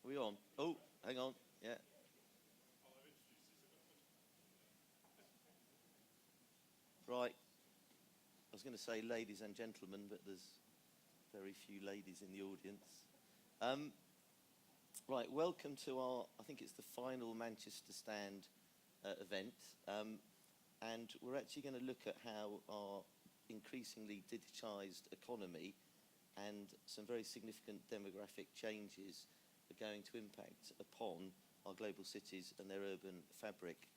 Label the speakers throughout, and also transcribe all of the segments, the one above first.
Speaker 1: we on? Oh, hang on. Yeah. Right. I was going to say ladies and gentlemen, but there's very few ladies in the audience. Right, welcome to our, I think it's the final Manchester Stand event. And we're actually going to look at how our increasingly digitised economy and some very significant demographic changes are going to impact upon our global cities and their urban fabric.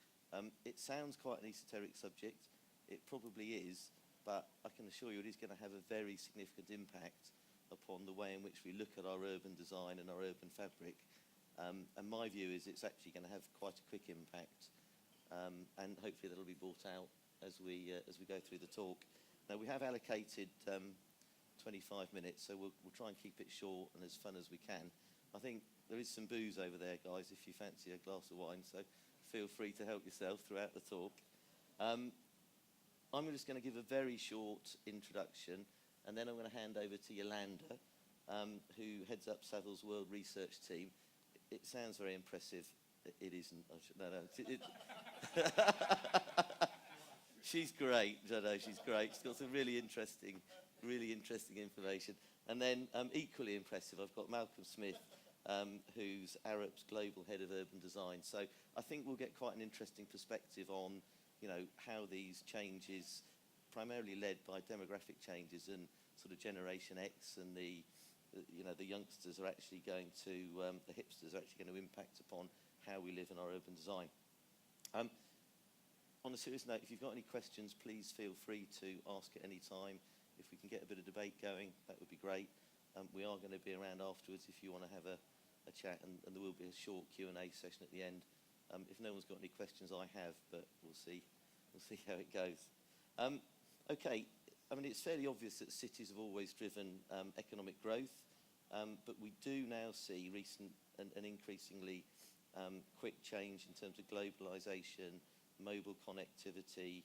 Speaker 1: It sounds quite an esoteric subject. It probably is, but I can assure you it is going to have a very significant impact upon the way in which we look at our urban design and our urban fabric. And my view is it's actually going to have quite a quick impact, and hopefully that'll be brought out as we go through the talk. Now, we have allocated 25 minutes, so we'll try and keep it short and as fun as we can. I think there is some booze over there, guys, if you fancy a glass of wine, so feel free to help yourself throughout the talk. I'm just going to give a very short introduction, and then I'm going to hand over to Yolande, who heads up Savills' World Research Team. It sounds very impressive. It isn't. No. She's great. No, she's great. She's got some really interesting information. And then equally impressive, I've got Malcolm Smith, who's Arup's Global Head of Urban Design. So I think we'll get quite an interesting perspective on, you know, how these changes, primarily led by demographic changes and sort of Generation X and the youngsters are actually going to, the hipsters are actually going to impact upon how we live in our urban design. On a serious note, if you've got any questions, please feel free to ask at any time. If we can get a bit of debate going, that would be great. We are going to be around afterwards if you want to have a chat, and there will be a short Q&A session at the end. If no one's got any questions, I have, but we'll see how it goes. Okay, I mean, it's fairly obvious that cities have always driven economic growth, but we do now see recent and increasingly quick change in terms of globalisation, mobile connectivity,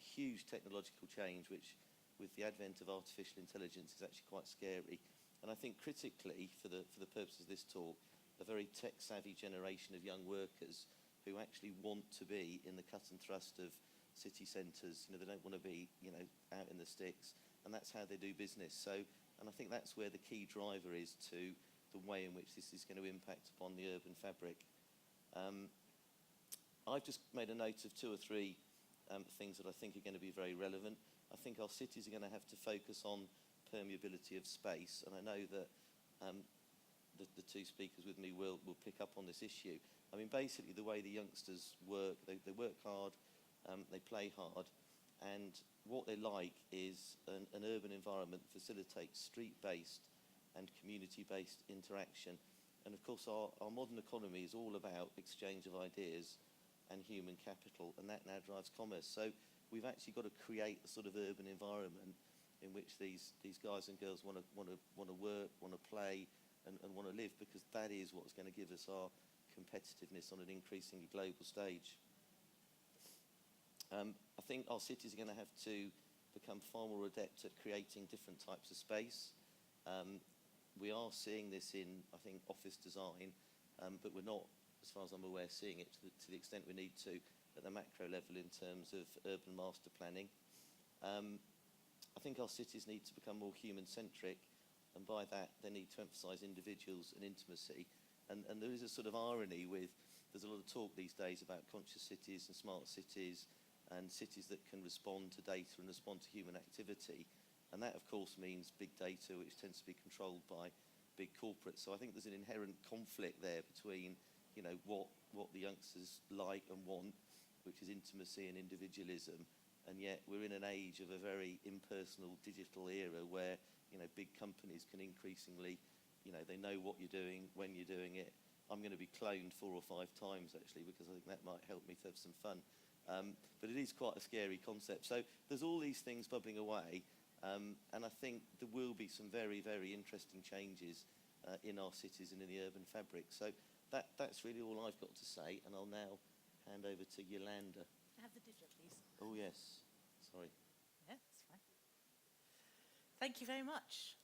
Speaker 1: huge technological change, which with the advent of artificial intelligence is actually quite scary. And I think critically, for the purposes of this talk, a very tech-savvy generation of young workers who actually want to be in the cut and thrust of city centres. You know, they don't want to be, you know, out in the sticks, and that's how they do business. So, and I think that's where the key driver is to the way in which this is going to impact upon the urban fabric. I've just made a note of two or three things that I think are going to be very relevant. I think our cities are going to have to focus on permeability of space, and I know that the two speakers with me will pick up on this issue. I mean, basically, the way the youngsters work, they work hard, they play hard, and what they like is an urban environment that facilitates street-based and community-based interaction. And of course, our modern economy is all about exchange of ideas and human capital, and that now drives commerce. So we've actually got to create a sort of urban environment in which these guys and girls want to work, want to play, and want to live, because that is what's going to give us our competitiveness on an increasingly global stage. I think our cities are going to have to become far more adept at creating different types of space. We are seeing this in, I think, office design, but we're not, as far as I'm aware, seeing it to the extent we need to at the macro level in terms of urban master planning. I think our cities need to become more human-centric, and by that they need to emphasise individuals and intimacy. And there is a sort of irony with, there's a lot of talk these days about conscious cities and smart cities and cities that can respond to data and respond to human activity. And that, of course, means big data, which tends to be controlled by big corporates. So I think there's an inherent conflict there between, you know, what the youngsters like and want, which is intimacy and individualism, and yet we're in an age of a very impersonal digital era where, you know, big companies can increasingly, you know, they know what you're doing, when you're doing it. I'm going to be cloned 4 or 5 times, actually, because I think that might help me to have some fun. But it is quite a scary concept. So there's all these things bubbling away, and I think there will be some very, very interesting changes in our cities and in the urban fabric. So that's really all I've got to say, and I'll now hand over to Yolande.
Speaker 2: Have the digit, please.
Speaker 1: Oh, yes. Sorry.
Speaker 2: Yeah, that's fine. Thank you very much.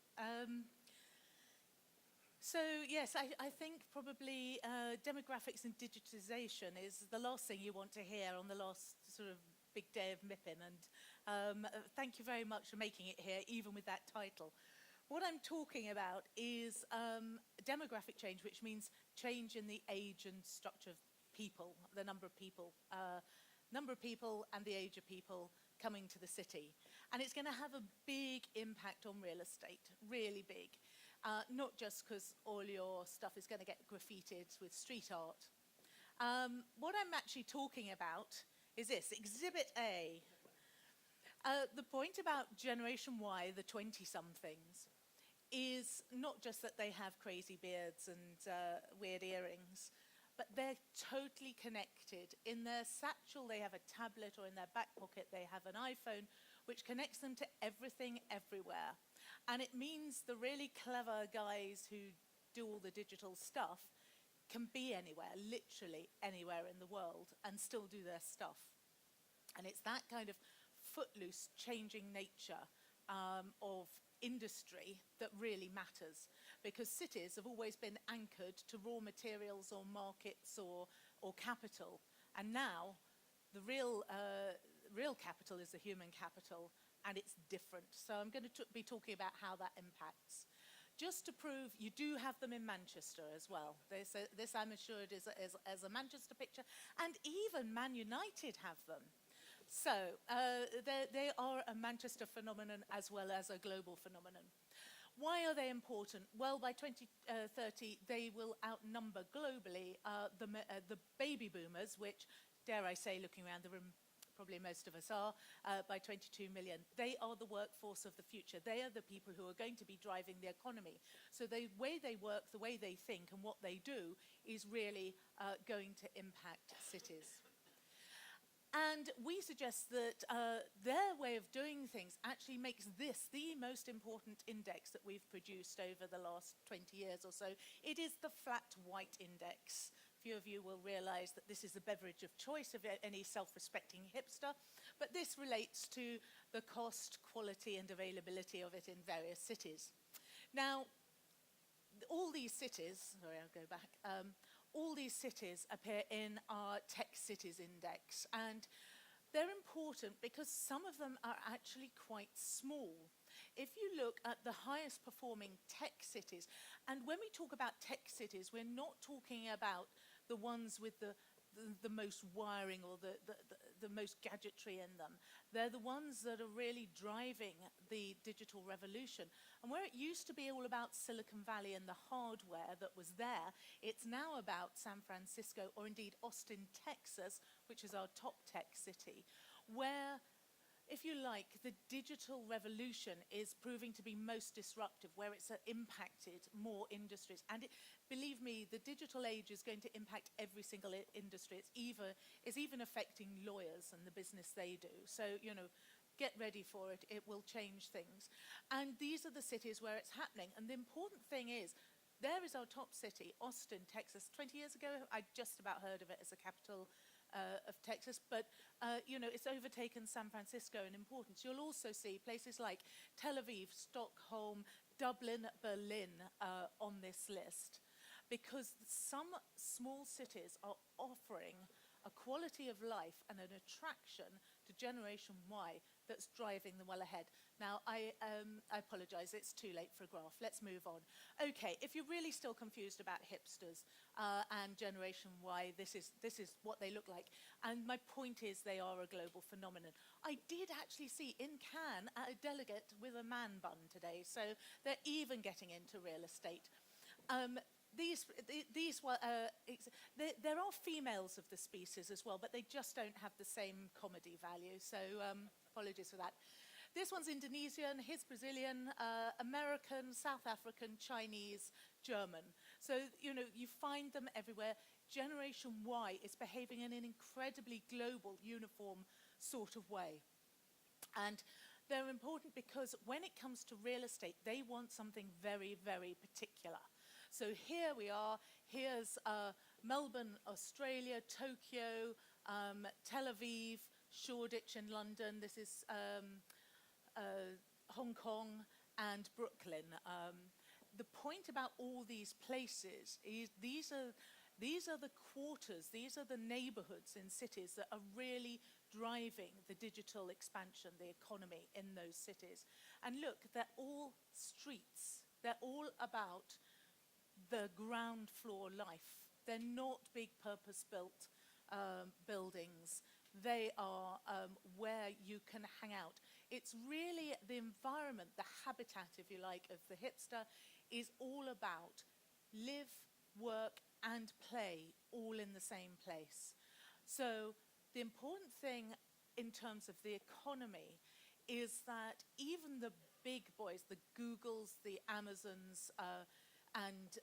Speaker 2: So yes, I think probably demographics and digitisation is the last thing you want to hear on the last sort of big day of MIPIM, and thank you very much for making it here, even with that title. What I'm talking about is demographic change, which means change in the age and structure of people, the number of people and the age of people coming to the city. And it's going to have a big impact on real estate, really big. Not just because all your stuff is going to get graffitied with street art. What I'm actually talking about is this, Exhibit A. The point about Generation Y, the 20-somethings, is not just that they have crazy beards and weird earrings, but they're totally connected. In their satchel, they have a tablet, or in their back pocket, they have an iPhone, which connects them to everything, everywhere. And it means the really clever guys who do all the digital stuff can be anywhere, literally anywhere in the world, and still do their stuff. And it's that kind of footloose, changing nature of industry that really matters, because cities have always been anchored to raw materials or markets or capital. And now the real capital is the human capital, and it's different. So I'm going to be talking about how that impacts. Just to prove, you do have them in Manchester as well. This I'm assured is a Manchester picture, and even Man United have them. So they are a Manchester phenomenon as well as a global phenomenon. Why are they important? Well, by 2030, they will outnumber globally the baby boomers, which, dare I say, looking around the room, probably most of us are, by 22 million. They are the workforce of the future. They are the people who are going to be driving the economy. So the way they work, the way they think, and what they do is really going to impact cities. And we suggest that their way of doing things actually makes this the most important index that we've produced over the last 20 years or so. It is the flat white index. Few of you will realize that this is the beverage of choice of any self-respecting hipster, but this relates to the cost, quality, and availability of it in various cities. Now, all these cities, sorry, I'll go back, all these cities appear in our Tech Cities Index, and they're important because some of them are actually quite small. If you look at the highest performing tech cities, and when we talk about tech cities, we're not talking about the ones with the most wiring or the most gadgetry in them. They're the ones that are really driving the digital revolution. And where it used to be all about Silicon Valley and the hardware that was there, it's now about San Francisco, or indeed Austin, Texas, which is our top tech city, where, if you like, the digital revolution is proving to be most disruptive, where it's impacted more industries. And believe me, the digital age is going to impact every single industry. It's even affecting lawyers and the business they do. So, you know, get ready for it. It will change things. And these are the cities where it's happening. And the important thing is, there is our top city, Austin, Texas. 20 years ago, I just about heard of it as a capital of Texas, but you know, it's overtaken San Francisco in importance. You'll also see places like Tel Aviv, Stockholm, Dublin, Berlin on this list, because some small cities are offering a quality of life and an attraction to Generation Y that's driving them well ahead. Now, I apologize, it's too late for a graph. Let's move on. Okay, if you're really still confused about hipsters and Generation Y, this is what they look like. And my point is, they are a global phenomenon. I did actually see in Cannes a delegate with a man bun today, so they're even getting into real estate. There are females of the species as well, but they just don't have the same comedy value, so apologies for that. This one's Indonesian, he's Brazilian, American, South African, Chinese, German. So, you know, you find them everywhere. Generation Y is behaving in an incredibly global, uniform sort of way. And they're important because when it comes to real estate, they want something very, very particular. So here we are, here's Melbourne, Australia, Tokyo, Tel Aviv, Shoreditch in London, this is Hong Kong, and Brooklyn. the point about all these places is these are the quarters, these are the neighborhoods in cities that are really driving the digital expansion, the economy in those cities. And look, they're all streets. They're all about the ground floor life. They're not big purpose-built buildings. They are where you can hang out. It's really the environment, the habitat, if you like, of the hipster is all about live, work, and play all in the same place. So the important thing in terms of the economy is that even the big boys, the Googles, the Amazons, and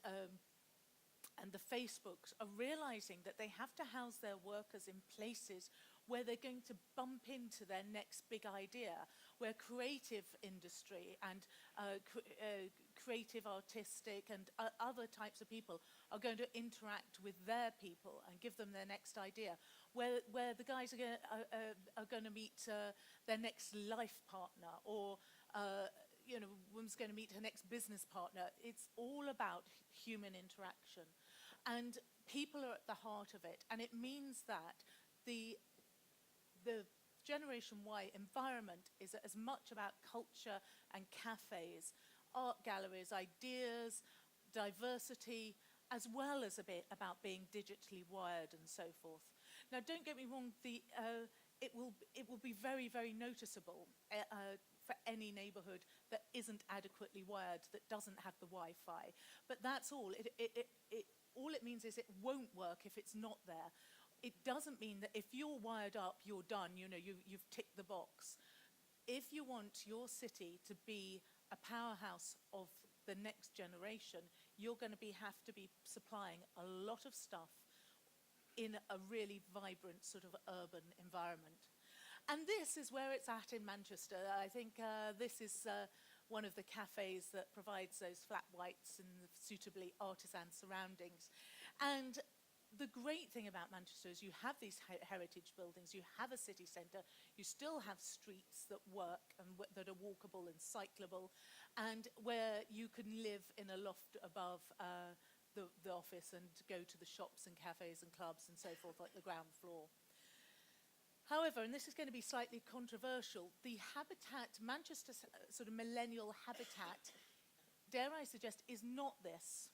Speaker 2: the Facebooks are realizing that they have to house their workers in places where they're going to bump into their next big idea, where creative industry and creative, artistic, and other types of people are going to interact with their people and give them their next idea, where the guys are going to meet their next life partner, or woman's going to meet her next business partner. It's all about human interaction. And people are at the heart of it. And it means that the Generation Y environment is as much about culture and cafes, art galleries, ideas, diversity, as well as a bit about being digitally wired and so forth. Now, don't get me wrong, it will be very, very noticeable for any neighborhood that isn't adequately wired, that doesn't have the Wi-Fi. But that's all. All it means is it won't work if it's not there. It doesn't mean that if you're wired up, you're done, you've ticked the box. If you want your city to be a powerhouse of the next generation, you're going to have to be supplying a lot of stuff in a really vibrant sort of urban environment. And this is where it's at in Manchester. I think this is one of the cafes that provides those flat whites and suitably artisan surroundings. And the great thing about Manchester is you have these heritage buildings, you have a city centre, you still have streets that work and that are walkable and cyclable, and where you can live in a loft above the office and go to the shops and cafes and clubs and so forth, like the ground floor. However, and this is going to be slightly controversial, the habitat, Manchester's sort of millennial habitat, dare I suggest, is not this.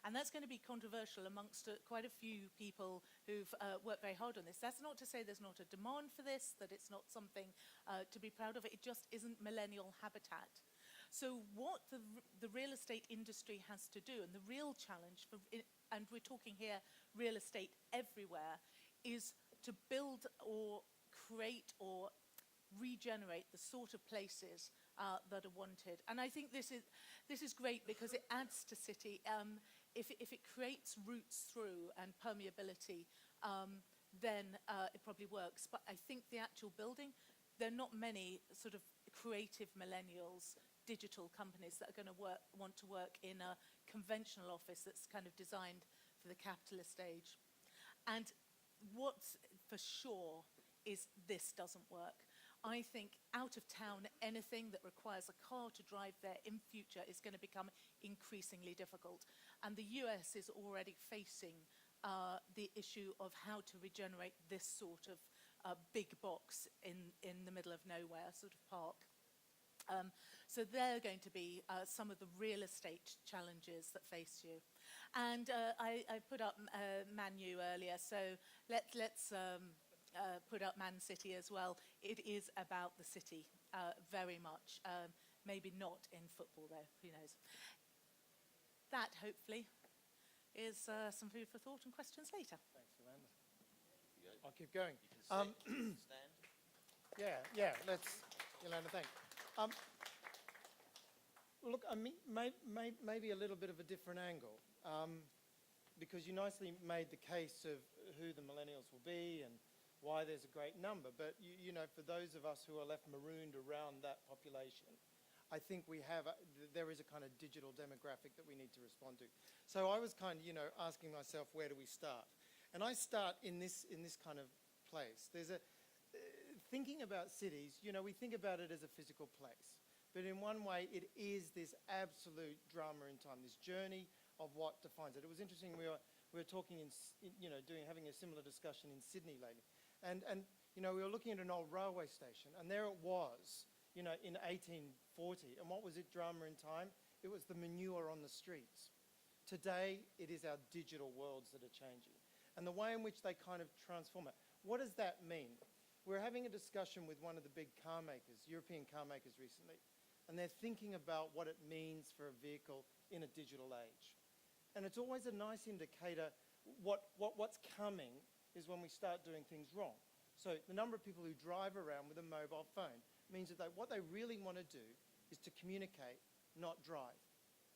Speaker 2: And that's going to be controversial amongst quite a few people who've worked very hard on this. That's not to say there's not a demand for this, that it's not something to be proud of. It just isn't millennial habitat. So what the real estate industry has to do, and the real challenge, and we're talking here real estate everywhere, is to build or create or regenerate the sort of places that are wanted. And I think this is great because it adds to city. If it creates roots through and permeability, then it probably works. But I think the actual building, there are not many sort of creative millennials, digital companies that are going to want to work in a conventional office that's kind of designed for the capitalist age. And what's for sure is this doesn't work. I think out of town, anything that requires a car to drive there in future is going to become increasingly difficult. And the US is already facing the issue of how to regenerate this sort of big box in the middle of nowhere, sort of park. So they're going to be some of the real estate challenges that face you. And I put up Manu earlier, so let's put up Man City as well. It is about the city, very much. Maybe not in football, though, who knows. That, hopefully, is some food for thought and questions later.
Speaker 3: Thanks, Yolande. I'll keep going.
Speaker 1: You can stand.
Speaker 3: Yeah, let's, Yolande, thanks. Look, I mean, maybe a little bit of a different angle, because you nicely made the case of who the millennials will be and why there's a great number. But, you know, for those of us who are left marooned around that population, I think there is a kind of digital demographic that we need to respond to. So I was kind of, asking myself, where do we start? And I start in this kind of place. There's thinking about cities, we think about it as a physical place. But in one way, it is this absolute drama in time, this journey of what defines it. It was interesting, we were talking having a similar discussion in Sydney lately. And we were looking at an old railway station, and there it was, in 1840. And what was it drama in time? It was the manure on the streets. Today, it is our digital worlds that are changing. And the way in which they kind of transform it. What does that mean? We're having a discussion with one of the big car makers, European car makers recently, and they're thinking about what it means for a vehicle in a digital age. And it's always a nice indicator. What's coming is when we start doing things wrong. So the number of people who drive around with a mobile phone means that what they really want to do is to communicate, not drive.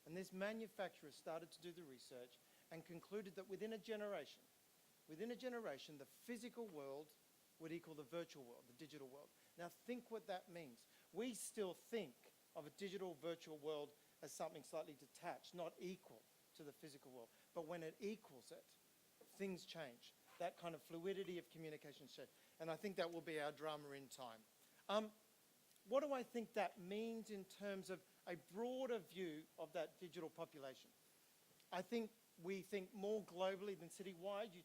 Speaker 3: And this manufacturer started to do the research and concluded that within a generation, the physical world would equal the virtual world, the digital world. Now think what that means. We still think of a digital virtual world as something slightly detached, not equal to the physical world. But when it equals it, things change. That kind of fluidity of communication change. And I think that will be our drama in time. What do I think that means in terms of a broader view of that digital population? I think we think more globally than citywide. Yolande,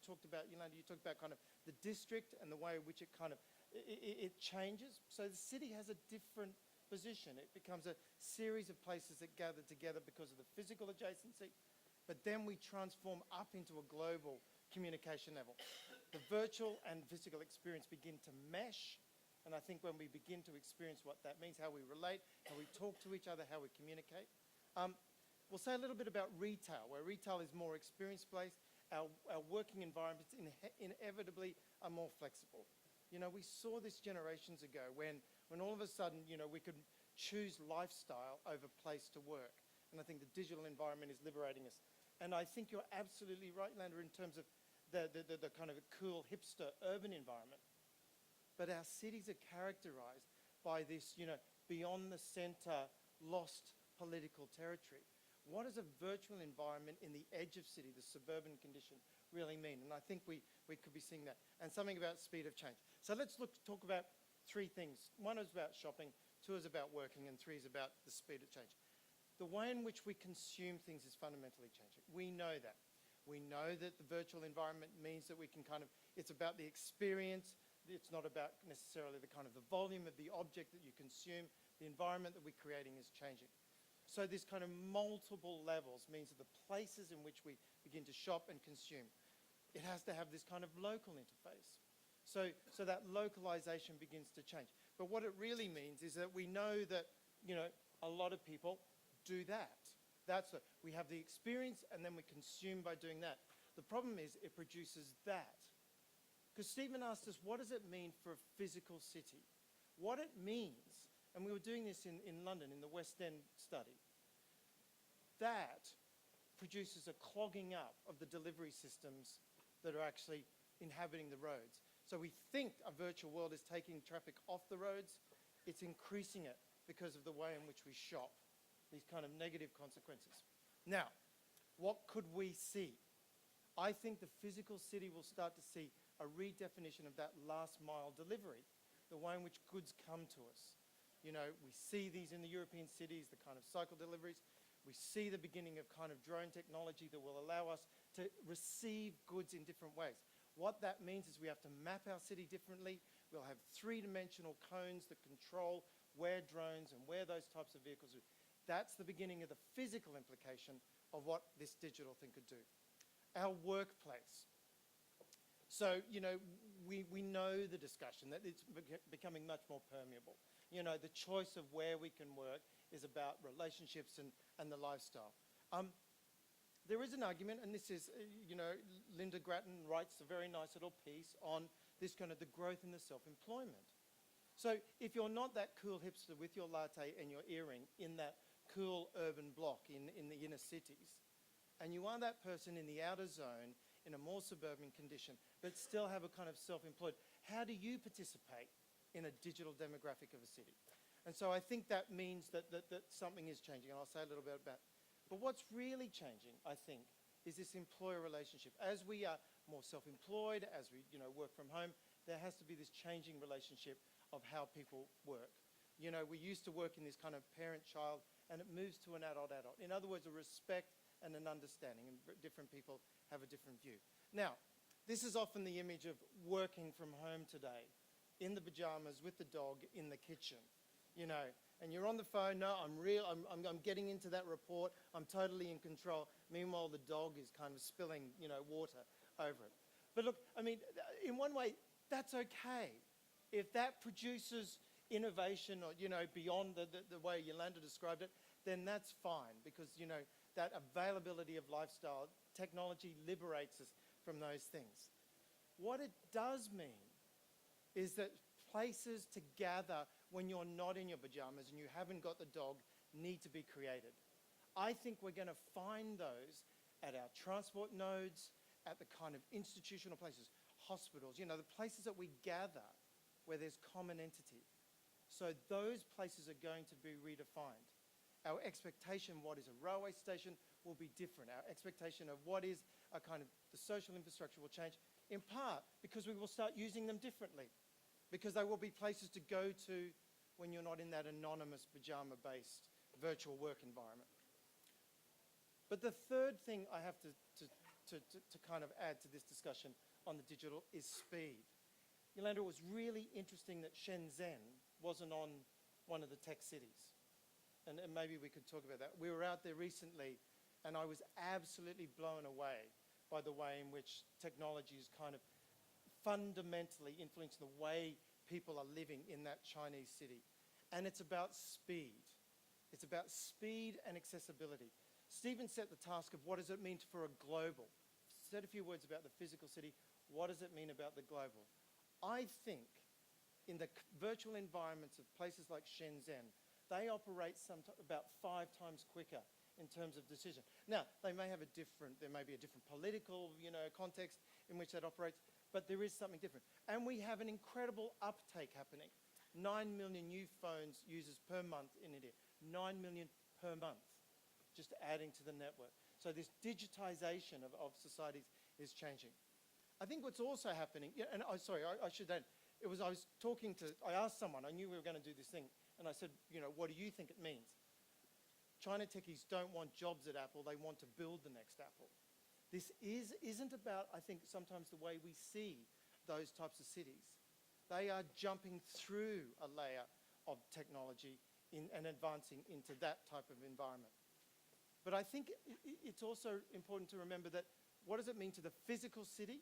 Speaker 3: you talked about kind of the district and the way in which it kind of, it changes. So the city has a different position. It becomes a series of places that gather together because of the physical adjacency, but then we transform up into a global communication level. The virtual and physical experience begin to mesh, and I think when we begin to experience what that means, how we relate, how we talk to each other, how we communicate. We'll say a little bit about retail, where retail is more experience-based. Our working environments inevitably are more flexible. We saw this generations ago when all of a sudden, we could choose lifestyle over place to work. And I think the digital environment is liberating us. And I think you're absolutely right, Yolande, in terms of the kind of a cool hipster urban environment. But our cities are characterized by this, beyond the center, lost political territory. What does a virtual environment in the edge of city, the suburban condition, really mean? And I think we could be seeing that. And something about speed of change. So let's talk about three things. One is about shopping, two is about working, and three is about the speed of change. The way in which we consume things is fundamentally changing. We know that. We know that the virtual environment means that we can it's about the experience. It's not about necessarily the volume of the object that you consume. The environment that we're creating is changing. So this kind of multiple levels means that the places in which we begin to shop and consume, it has to have this kind of local interface. So that localization begins to change. But what it really means is that we know that, a lot of people do that. We have the experience and then we consume by doing that. The problem is it produces that. Because Stephen asked us, what does it mean for a physical city? What it means, and we were doing this in London in the West End study, that produces a clogging up of the delivery systems that are actually inhabiting the roads. So we think a virtual world is taking traffic off the roads. It's increasing it because of the way in which we shop, these kind of negative consequences. Now, what could we see? I think the physical city will start to see a redefinition of that last mile delivery, the way in which goods come to us. We see these in the European cities, the kind of cycle deliveries. We see the beginning of kind of drone technology that will allow us to receive goods in different ways. What that means is we have to map our city differently. We'll have three-dimensional cones that control where drones and where those types of vehicles are. That's the beginning of the physical implication of what this digital thing could do. Our workplace. So, we know the discussion that it's becoming much more permeable. The choice of where we can work is about relationships and the lifestyle. There is an argument, and this is, Linda Grattan writes a very nice little piece on this kind of the growth in the self-employment. So if you're not that cool hipster with your latte and your earring in that cool urban block in the inner cities, and you are that person in the outer zone in a more suburban condition, but still have a kind of self-employed, how do you participate in a digital demographic of a city? And so I think that means that something is changing, and I'll say a little bit about that. But what's really changing, I think, is this employer relationship. As we are more self-employed, as we work from home, there has to be this changing relationship of how people work. You know, we used to work in this kind of parent-child, and it moves to an adult-adult. In other words, a respect and an understanding, and different people have a different view. Now, this is often the image of working from home today, in the pajamas with the dog in the kitchen, you know, and you're on the phone, no, I'm getting into that report, I'm totally in control. Meanwhile, the dog is kind of spilling, you know, water over it. But look, I mean, in one way, that's okay. If that produces innovation or, you know, beyond the way Yolande described it, then that's fine, because, you know, that availability of lifestyle, technology liberates us from those things. What it does mean is that places to gather when you're not in your pajamas and you haven't got the dog need to be created. I think we're going to find those at our transport nodes, at the kind of institutional places, hospitals, you know, the places that we gather where there's common entity. So those places are going to be redefined. Our expectation of what is a railway station will be different. Our expectation of what is a kind of the social infrastructure will change, in part because we will start using them differently, because they will be places to go to when you're not in that anonymous pajama-based virtual work environment. But the third thing I have to kind of add to this discussion on the digital is speed. Yolande, it was really interesting that Shenzhen wasn't on one of the tech cities. And maybe we could talk about that. We were out there recently, and I was absolutely blown away by the way in which technology is kind of fundamentally influencing the way people are living in that Chinese city. And it's about speed. It's about speed and accessibility. Stephen set the task of what does it mean for a global. Said a few words about the physical city. What does it mean about the global? I think in the virtual environments of places like Shenzhen, they operate about 5 times quicker in terms of decision. Now, there may be a different political, you know, context in which that operates, but there is something different. And we have an incredible uptake happening. 9 million new phones users per month in India. 9 million per month, just adding to the network. So this digitisation of societies is changing. I think what's also happening, yeah, and I should add, I asked someone, I knew we were going to do this thing, and I said, you know, what do you think it means? China techies don't want jobs at Apple, they want to build the next Apple. This isn't about, I think, sometimes the way we see those types of cities. They are jumping through a layer of technology and advancing into that type of environment. But I think it's also important to remember that what does it mean to the physical city?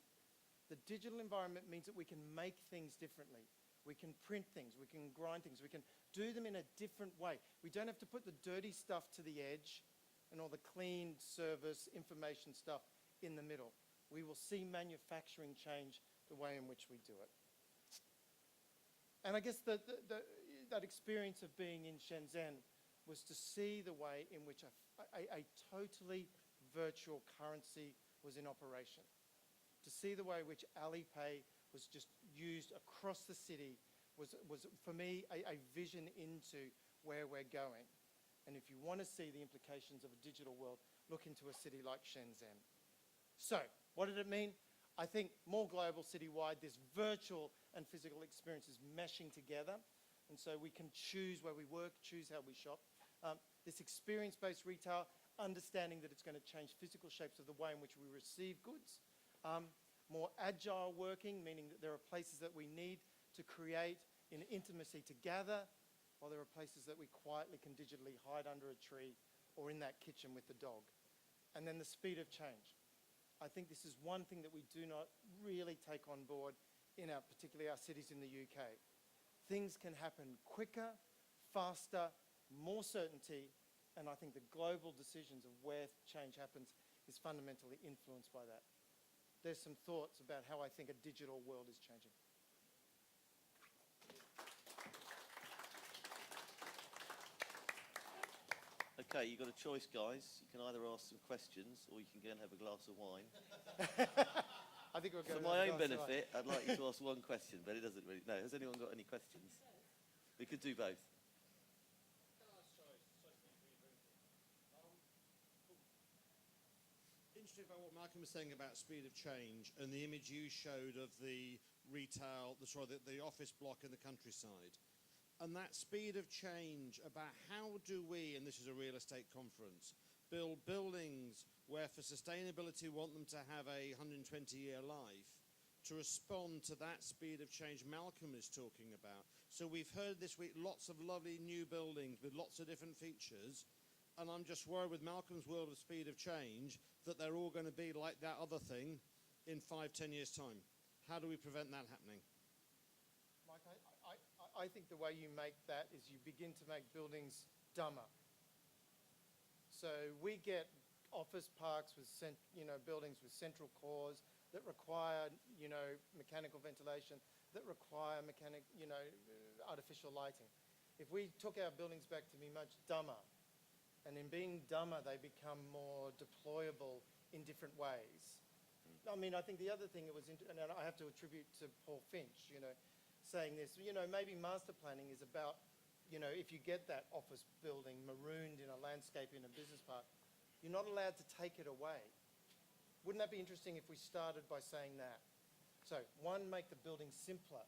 Speaker 3: The digital environment means that we can make things differently. We can print things, we can grind things, we can do them in a different way. We don't have to put the dirty stuff to the edge and all the clean service information stuff in the middle. We will see manufacturing change the way in which we do it. And I guess that experience of being in Shenzhen was to see the way in which a totally virtual currency was in operation. To see the way in which Alipay was just used across the city was for me, a vision into where we're going. And if you want to see the implications of a digital world, look into a city like Shenzhen. So, what did it mean? I think more global, citywide, this virtual and physical experiences meshing together. And so we can choose where we work, choose how we shop. This experience-based retail, understanding that it's going to change physical shapes of the way in which we receive goods. More agile working, meaning that there are places that we need to create in intimacy to gather, while there are places that we quietly can digitally hide under a tree or in that kitchen with the dog. And then the speed of change. I think this is one thing that we do not really take on board in particularly our cities in the UK. Things can happen quicker, faster, more certainty, and I think the global decisions of where change happens is fundamentally influenced by that. There's some thoughts about how I think a digital world is changing.
Speaker 1: Okay, you've got a choice, guys. You can either ask some questions or you can go and have a glass of wine.
Speaker 3: I think we'll go
Speaker 1: For my own benefit, I'd like you to ask one question, but it doesn't really... No, has anyone got any questions? We could do both.
Speaker 4: Interested about what Malcolm was saying about speed of change and the image you showed of the retail, the office block in the countryside. And that speed of change about how do we, and this is a real estate conference, build buildings where for sustainability we want them to have a 120-year life, to respond to that speed of change Malcolm is talking about. So we've heard this week lots of lovely new buildings with lots of different features, and I'm just worried with Malcolm's world of speed of change that they're all going to be like that other thing in 5-10 years' time. How do we prevent that happening?
Speaker 3: Mike, I think the way you make that is you begin to make buildings dumber. So we get office parks with, buildings with central cores that require, mechanical ventilation, that require artificial lighting. If we took our buildings back to be much dumber, and in being dumber, they become more deployable in different ways. I mean, I think the other thing and I have to attribute to Paul Finch, saying this, maybe master planning is about, if you get that office building marooned in a landscape in a business park, you're not allowed to take it away. Wouldn't that be interesting if we started by saying that? So, one, make the building simpler.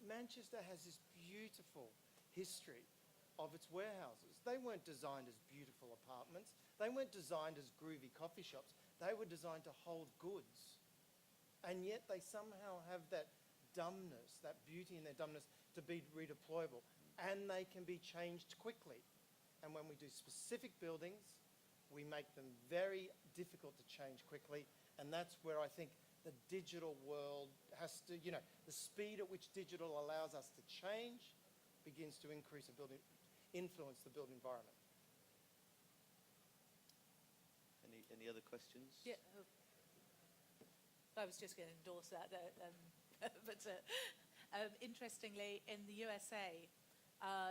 Speaker 3: Manchester has this beautiful history of its warehouses. They weren't designed as beautiful apartments. They weren't designed as groovy coffee shops. They were designed to hold goods. And yet they somehow have that dumbness, that beauty in their dumbness to be redeployable. And they can be changed quickly. And when we do specific buildings, we make them very difficult to change quickly. And that's where I think the digital world has to, the speed at which digital allows us to change begins to influence the built environment.
Speaker 1: Any other questions?
Speaker 2: Yeah, I was just going to endorse that. But interestingly, in the USA,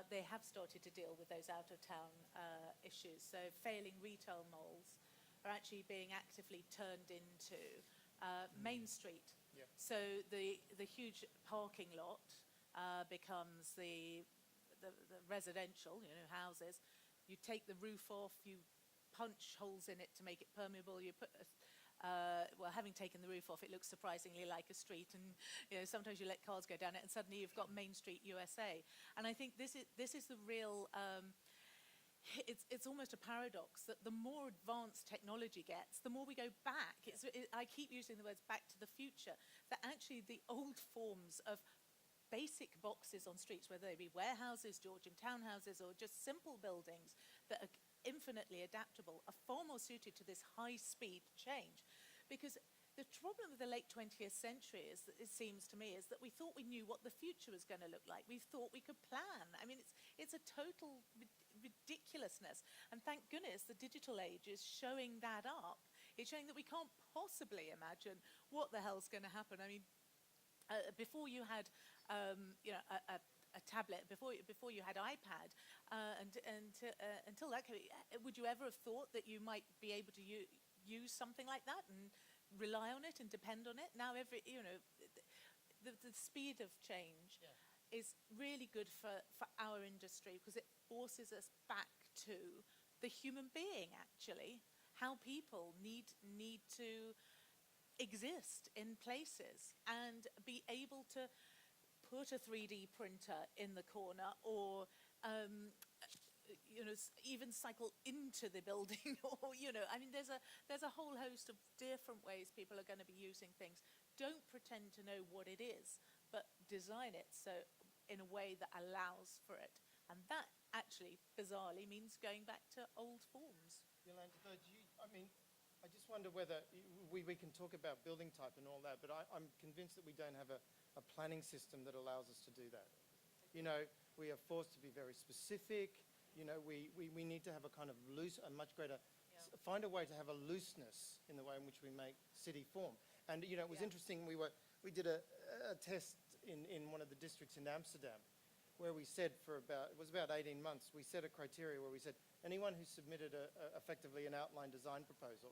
Speaker 2: they have started to deal with those out-of-town issues. So failing retail malls are actually being actively turned into Main Street.
Speaker 3: Yeah.
Speaker 2: So the huge parking lot becomes the residential, houses. You take the roof off, you punch holes in it to make it permeable. You put, having taken the roof off, it looks surprisingly like a street, and sometimes you let cars go down it, and suddenly you've got Main Street USA. And I think this is the real. It's almost a paradox that the more advanced technology gets, the more we go back. I keep using the words back to the future, that actually the old forms of basic boxes on streets, whether they be warehouses, Georgian townhouses, or just simple buildings that are infinitely adaptable, are far more suited to this high-speed change. Because the problem with the late 20th century, it seems to me, is that we thought we knew what the future was going to look like. We thought we could plan. I mean, it's a total ridiculousness. And thank goodness the digital age is showing that up. It's showing that we can't possibly imagine what the hell's going to happen. I mean, before you had, a tablet, before you had iPad, until that came, would you ever have thought that you might be able to use something like that and rely on it and depend on it? Now the speed of change is really good for our industry, because it forces us back to the human being, actually, how people need to exist in places and be able to put a 3D printer in the corner, or even cycle into the building, or I mean, there's a whole host of different ways people are going to be using things. Don't pretend to know what it is, but design it so in a way that allows for it, and that actually bizarrely means going back to old forms.
Speaker 3: Yolande, I just wonder whether we can talk about building type and all that, but I'm convinced that we don't have a planning system that allows us to do that. We are forced to be very specific. We need to have a kind of much greater, find a way to have a looseness in the way in which we make city form. And, it was interesting, we did a test in one of the districts in Amsterdam, where we said it was about 18 months, we set a criteria where we said anyone who submitted effectively an outline design proposal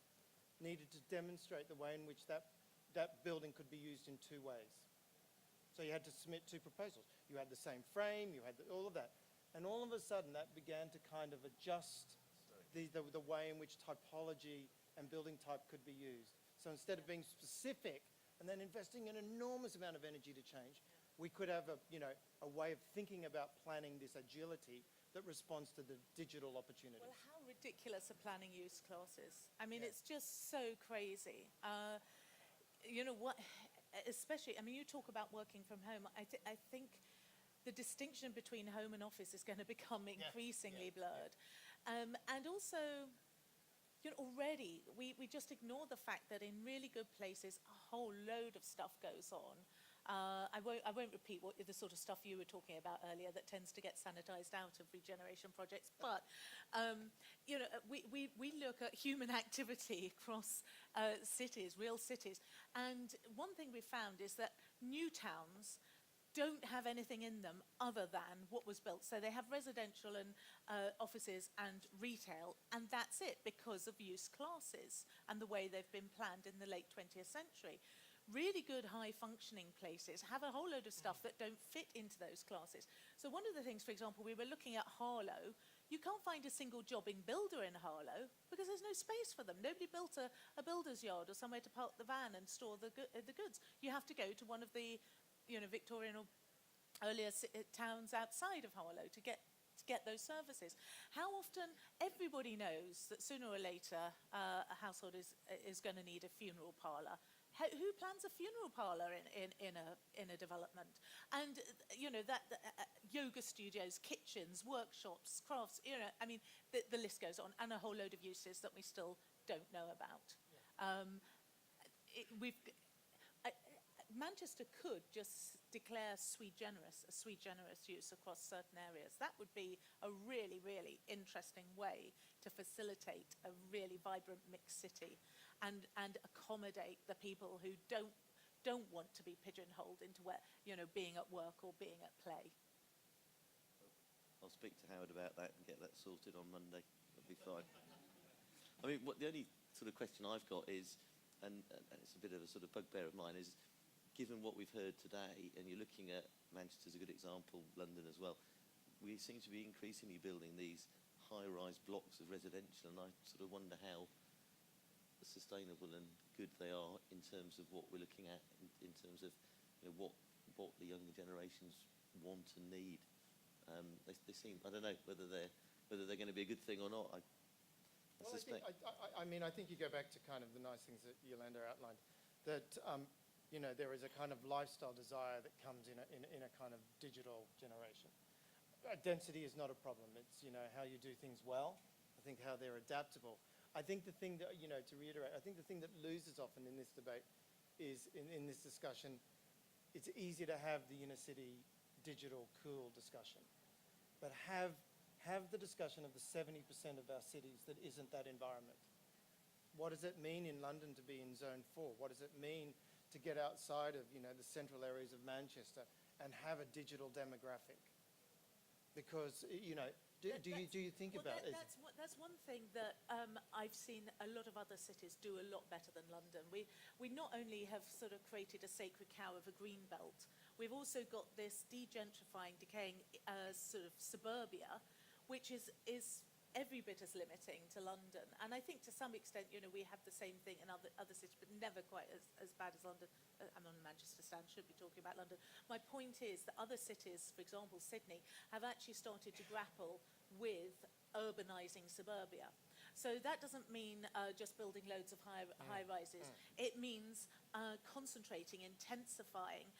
Speaker 3: needed to demonstrate the way in which that building could be used in two ways. So you had to submit two proposals. You had the same frame, you had all of that. And all of a sudden that began to kind of adjust the way in which typology and building type could be used. So instead of being specific and then investing an enormous amount of energy to change, we could have a way of thinking about planning this agility that responds to the digital opportunities.
Speaker 2: Well, how ridiculous are planning use classes? I mean,
Speaker 3: Yeah.
Speaker 2: it's just so crazy. You know what, especially, I mean, you talk about working from home. I think the distinction between home and office is going to become increasingly blurred. And also, you know, already we just ignore the fact that in really good places, a whole load of stuff goes on. I won't repeat the sort of stuff you were talking about earlier that tends to get sanitized out of regeneration projects, but you know, we look at human activity across cities, real cities, and one thing we found is that new towns don't have anything in them other than what was built. So they have residential and offices and retail, and that's it because of use classes and the way they've been planned in the late 20th century. Really good high-functioning places have a whole load of stuff that don't fit into those classes. So one of the things, for example, we were looking at Harlow. You can't find a single jobbing builder in Harlow because there's no space for them. Nobody built a builder's yard or somewhere to park the van and store the goods. You have to go to one of the, you know, Victorian or earlier towns outside of Harlow to get those services. How often everybody knows that sooner or later a household is going to need a funeral parlour. Who plans a funeral parlour in a development? And you know that yoga studios, kitchens, workshops, crafts. You know, I mean, the list goes on, and a whole load of uses that we still don't know about. Manchester could just declare a sui generis use across certain areas. That would be a really, really interesting way to facilitate a really vibrant mixed city and accommodate the people who don't want to be pigeonholed into where, you know, being at work or being at play.
Speaker 1: I'll speak to Howard about that and get that sorted on Monday. That'll be fine. I mean, the only sort of question I've got is, and it's a bit of a sort of bugbear of mine, is given what we've heard today, and you're looking at Manchester as a good example, London as well, we seem to be increasingly building these high-rise blocks of residential, and I sort of wonder how sustainable and good they are in terms of what we're looking at, in terms of, you know, what the younger generations want and need. They seem, I don't know whether they're going to be a good thing or not. I suspect.
Speaker 3: I mean, I think you go back to kind of the nice things that Yolande outlined, that you know, there is a kind of lifestyle desire that comes in a kind of digital generation. Density is not a problem. It's, you know, how you do things well. I think how they're adaptable. I think the thing that, you know, to reiterate, I think the thing that loses often in this debate is, in this discussion, it's easy to have the inner city digital cool discussion, but have the discussion of the 70% of our cities that isn't that environment. What does it mean in London to be in Zone 4? What does it mean to get outside of, you know, the central areas of Manchester and have a digital demographic? Because, you know, do you think about it?
Speaker 2: That's one thing that I've seen a lot of other cities do a lot better than London. We not only have sort of created a sacred cow of a green belt, we've also got this degentrifying, decaying sort of suburbia, which is every bit as limiting to London. And I think to some extent, you know, we have the same thing in other cities, but never quite as bad as London. I'm on the Manchester stand, should be talking about London. My point is that other cities, for example, Sydney, have actually started to grapple with urbanising suburbia. So that doesn't mean just building loads of high rises. It means concentrating, intensifying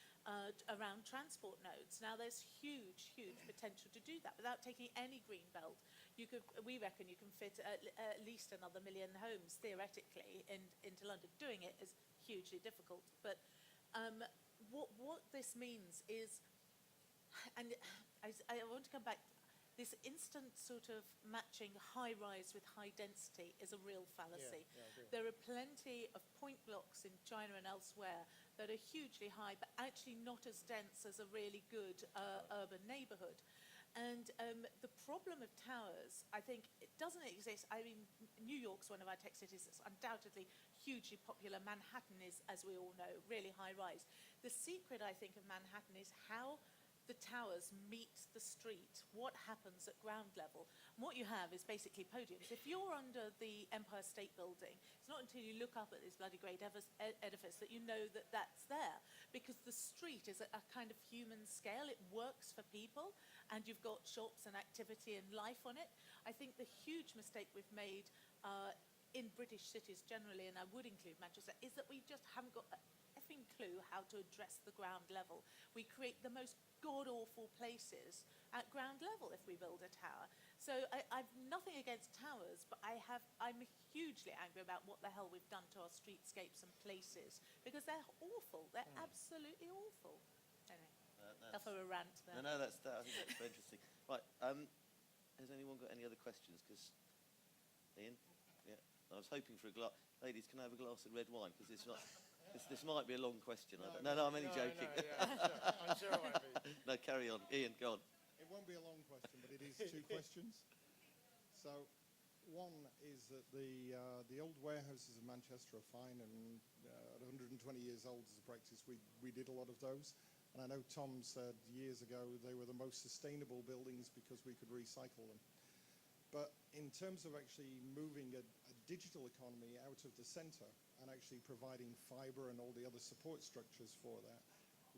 Speaker 2: around transport nodes. Now there's huge potential to do that without taking any green belt. We reckon you can fit at least another 1 million homes theoretically into London. Doing it is hugely difficult. But what this means is, and I want to come back, this instant sort of matching high rise with high density is a real fallacy. There are plenty of point blocks in China and elsewhere that are hugely high, but actually not as dense as a really good urban neighbourhood. And the problem of towers, I think, it doesn't exist. I mean, New York's one of our tech cities. It's undoubtedly hugely popular. Manhattan is, as we all know, really high rise. The secret, I think, of Manhattan is how the towers meet the street, what happens at ground level. And what you have is basically podiums. If you're under the Empire State Building, it's not until you look up at this bloody great edifice that you know that that's there, because the street is a kind of human scale. It works for people, and you've got shops and activity and life on it. I think the huge mistake we've made in British cities generally, and I would include Manchester, is that we just haven't got a effing clue how to address the ground level. We create the most god-awful places at ground level if we build a tower. So I've nothing against towers, but I'm hugely angry about what the hell we've done to our streetscapes and places, because they're awful. They're absolutely awful. Anyway, enough of a rant there.
Speaker 1: No, I think that's very interesting. Right, has anyone got any other questions? Because Ian, yeah, I was hoping for a glass. Ladies, can I have a glass of red wine? Because it's not. This might be a long question. No, I'm only joking.
Speaker 3: No, yeah, I'm sure it won't be.
Speaker 1: No, carry on. Ian, go on.
Speaker 5: It won't be a long question, but it is two questions. So, one is that the old warehouses of Manchester are fine, and at 120 years old as a practice, we did a lot of those. And I know Tom said years ago they were the most sustainable buildings because we could recycle them. But in terms of actually moving a digital economy out of the centre and actually providing fibre and all the other support structures for that,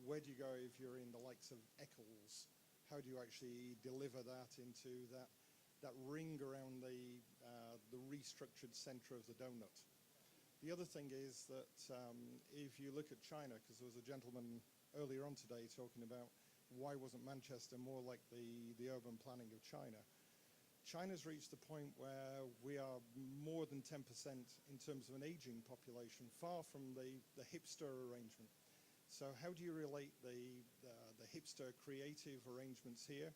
Speaker 5: where do you go if you're in the likes of Eccles? How do you actually deliver that into that ring around the restructured centre of the donut? The other thing is that if you look at China, because there was a gentleman earlier on today talking about why wasn't Manchester more like the urban planning of China. China's reached the point where we are more than 10% in terms of an aging population, far from the hipster arrangement. So how do you relate the hipster creative arrangements here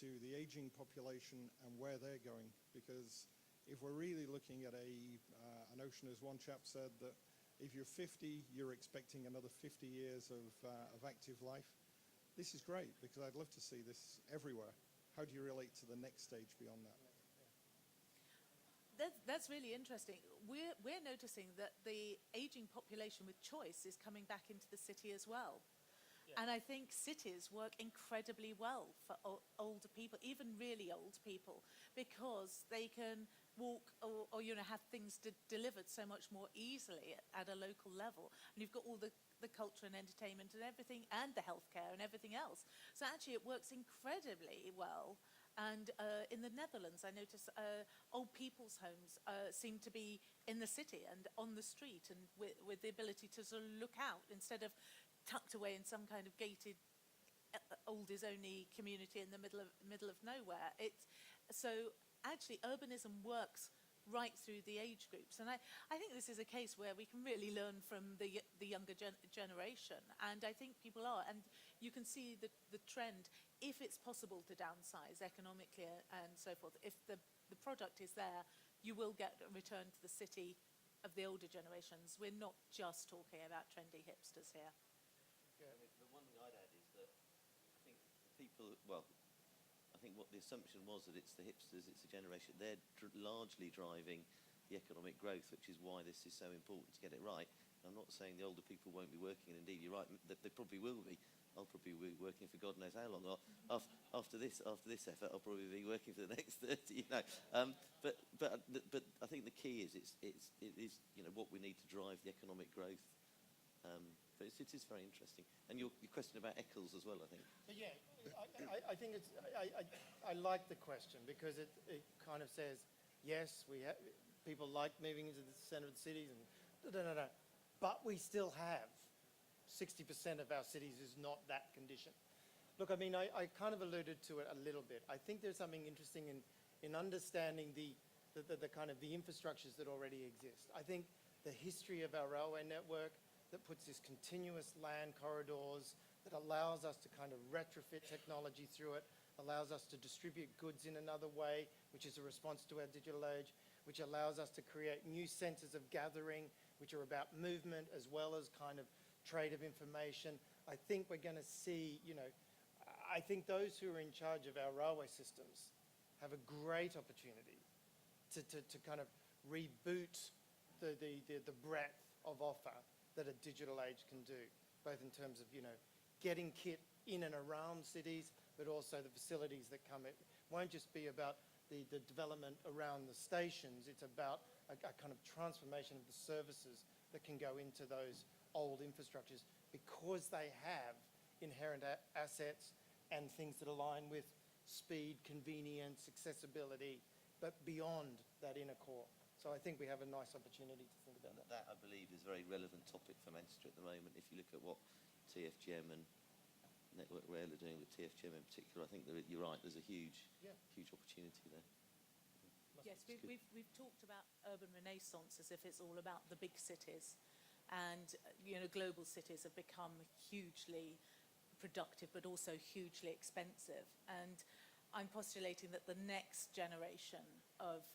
Speaker 5: to the aging population and where they're going? Because if we're really looking at an ocean, as one chap said, that if you're 50, you're expecting another 50 years of active life. This is great, because I'd love to see this everywhere. How do you relate to the next stage beyond that?
Speaker 2: That's really interesting. We're noticing that the aging population with choice is coming back into the city as well. Yeah. And I think cities work incredibly well for older people, even really old people, because they can walk or have things delivered so much more easily at a local level. And you've got all the culture and entertainment and everything, and the healthcare and everything else. So actually it works incredibly well. And in the Netherlands, I notice old people's homes seem to be in the city and on the street, and with the ability to sort of look out instead of tucked away in some kind of gated oldies-only community in the middle of nowhere. So actually urbanism works right through the age groups. And I think this is a case where we can really learn from the younger generation. And I think people are. And you can see the trend, if it's possible to downsize economically and so forth, if the product is there, you will get a return to the city of the older generations. We're not just talking about trendy hipsters here.
Speaker 1: Yeah. The one thing I'd add is that I think people, well, I think what the assumption was that it's the hipsters, it's the generation, they're largely driving the economic growth, which is why this is so important to get it right. And I'm not saying the older people won't be working, and indeed you're right, they probably will be. I'll probably be working for God knows how long. After this effort, I'll probably be working for the next 30. But I think the key is it is what we need to drive the economic growth. But it is very interesting. And your question about Eccles as well, I think.
Speaker 3: Yeah, I think I like the question, because it kind of says, yes, people like moving into the centre of the cities, and but we still have 60% of our cities is not that condition. Look, I mean, I kind of alluded to it a little bit. I think there's something interesting in understanding the kind of the infrastructures that already exist. I think the history of our railway network that puts this continuous land corridors, that allows us to kind of retrofit technology through it, allows us to distribute goods in another way, which is a response to our digital age, which allows us to create new centres of gathering, which are about movement as well as kind of trade of information. I think we're going to see, I think those who are in charge of our railway systems have a great opportunity to kind of reboot the breadth of offer that a digital age can do, both in terms of, getting kit in and around cities, but also the facilities that come. It won't just be about the development around the stations. It's about a kind of transformation of the services that can go into those old infrastructures, because they have inherent assets and things that align with speed, convenience, accessibility, but beyond that inner core. So I think we have a nice opportunity to think about that.
Speaker 1: That, I believe, is a very relevant topic for Manchester at the moment. If you look at what TFGM and Network Rail are doing with TFGM in particular, I think you're right, there's a huge opportunity there.
Speaker 2: Yes, we've talked about urban renaissance as if it's all about the big cities, and global cities have become hugely productive but also hugely expensive, and I'm postulating that the next generation of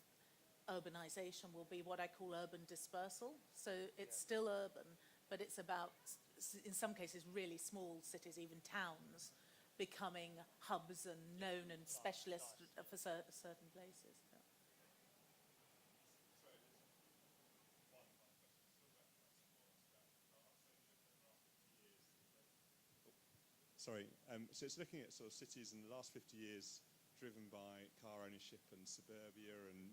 Speaker 2: urbanisation will be what I call urban dispersal. So it's still urban, but it's about, in some cases, really small cities, even towns, becoming hubs and known and specialists for certain places.
Speaker 6: Sorry, so it's looking at sort of cities in the last 50 years driven by car ownership and suburbia and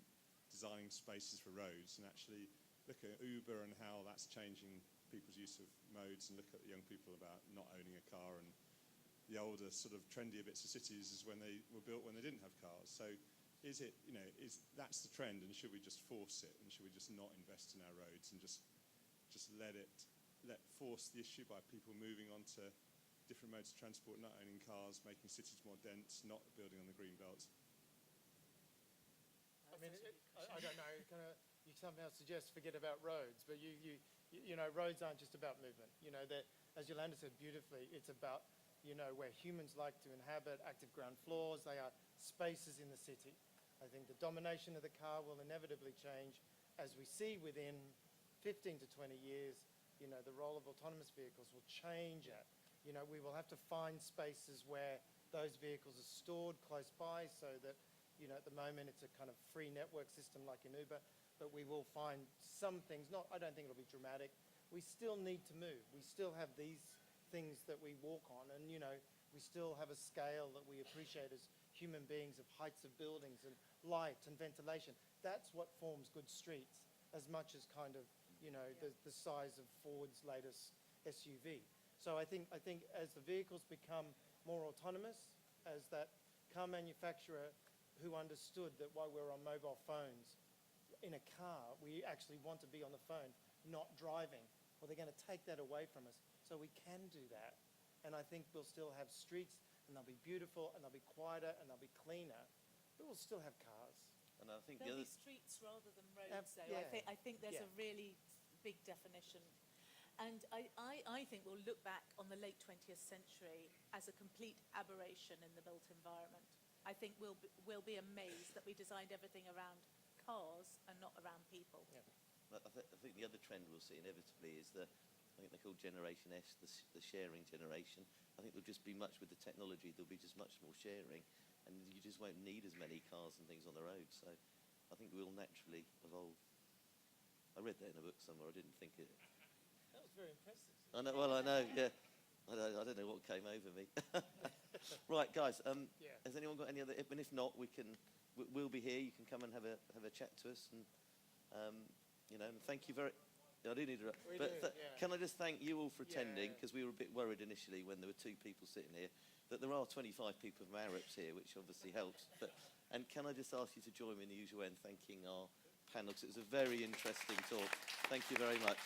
Speaker 6: designing spaces for roads, and actually look at Uber and how that's changing people's use of modes, and look at the young people about not owning a car, and the older sort of trendier bits of cities is when they were built when they didn't have cars. So is it, that's the trend, and should we just force it, and should we just not invest in our roads and just force the issue by people moving on to different modes of transport, not owning cars, making cities more dense, not building on the green belts?
Speaker 3: I mean, I don't know, you somehow suggest forget about roads, but roads aren't just about movement. As Yolande said beautifully, it's about, where humans like to inhabit, active ground floors. They are spaces in the city. I think the domination of the car will inevitably change, as we see within 15 to 20 years. The role of autonomous vehicles will change it. We will have to find spaces where those vehicles are stored close by, so that, at the moment it's a kind of free network system like in Uber, but we will find some things, I don't think it'll be dramatic. We still need to move. We still have these things that we walk on, and, we still have a scale that we appreciate as human beings, of heights of buildings and light and ventilation. That's what forms good streets, as much as kind of, the size of Ford's latest SUV. So I think as the vehicles become more autonomous, as that car manufacturer who understood that while we're on mobile phones in a car, we actually want to be on the phone, not driving. Well, they're going to take that away from us. So we can do that. And I think we'll still have streets, and they'll be beautiful, and they'll be quieter, and they'll be cleaner, but we'll still have cars.
Speaker 1: And I think
Speaker 2: There'll be streets rather than roads, though.
Speaker 3: Yeah.
Speaker 2: I think there's a really big definition. And I think we'll look back on the late 20th century as a complete aberration in the built environment. I think we'll be amazed that we designed everything around cars and not around people.
Speaker 3: Yeah.
Speaker 1: I think the other trend we'll see inevitably is I think they're called Generation S, the sharing generation. I think there'll just be much with the technology, there'll be just much more sharing, and you just won't need as many cars and things on the road. So I think we'll naturally evolve. I read that in a book somewhere, I didn't think it.
Speaker 3: That was very impressive.
Speaker 1: I know, well, I know, yeah. I don't know what came over me. Right, guys, has anyone got any other, and if not, we'll be here, you can come and have a chat to us, and, and thank you very, I do need to, can I just thank you all for attending, because we were a bit worried initially when there were 2 people sitting here, that there are 25 people from Arups here, which obviously helps, and can I just ask you to join me in the usual way in thanking our panel, because it was a very interesting talk. Thank you very much.